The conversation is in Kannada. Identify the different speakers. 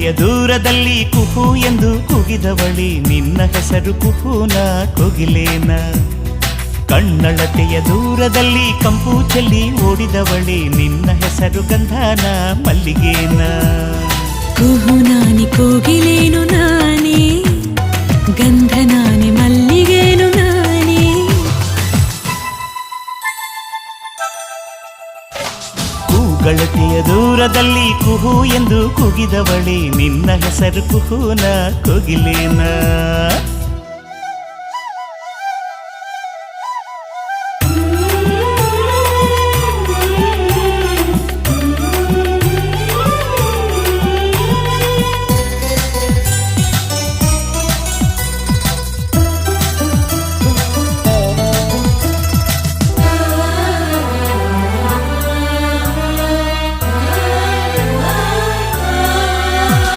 Speaker 1: ಕಣ್ಣಳತೆಯ ದೂರದಲ್ಲಿ ಕುಹು ಎಂದು ಕೂಗಿದವಳಿ ನಿನ್ನ ಹೆಸರು ಕುಹುನ ಕೋಗಿಲೇನ ಕಣ್ಣಳತೆಯ ದೂರದಲ್ಲಿ ಕಂಪು ಚೆಲ್ಲಿ ಓಡಿದವಳಿ ನಿನ್ನ ಹೆಸರು ಗಂಧನ ಮಲ್ಲಿಗೇನ
Speaker 2: ಕುಹು ನಾನಿ ಕೋಗಿಲೇನು ನಾನೇ ಗಂಧ ನಾನೇ ಮಲ್ಲಿಗೇನು ನಾನೇ
Speaker 1: ಕೂಗಳತೆಯ ದೂರದಲ್ಲಿ ಕುಹು ಎಂದು ಕೂಗಿದವಳಿ ನಿನ್ನ ಹೆಸರು ಕುಹುನ ಕೋಗಿಲೇನ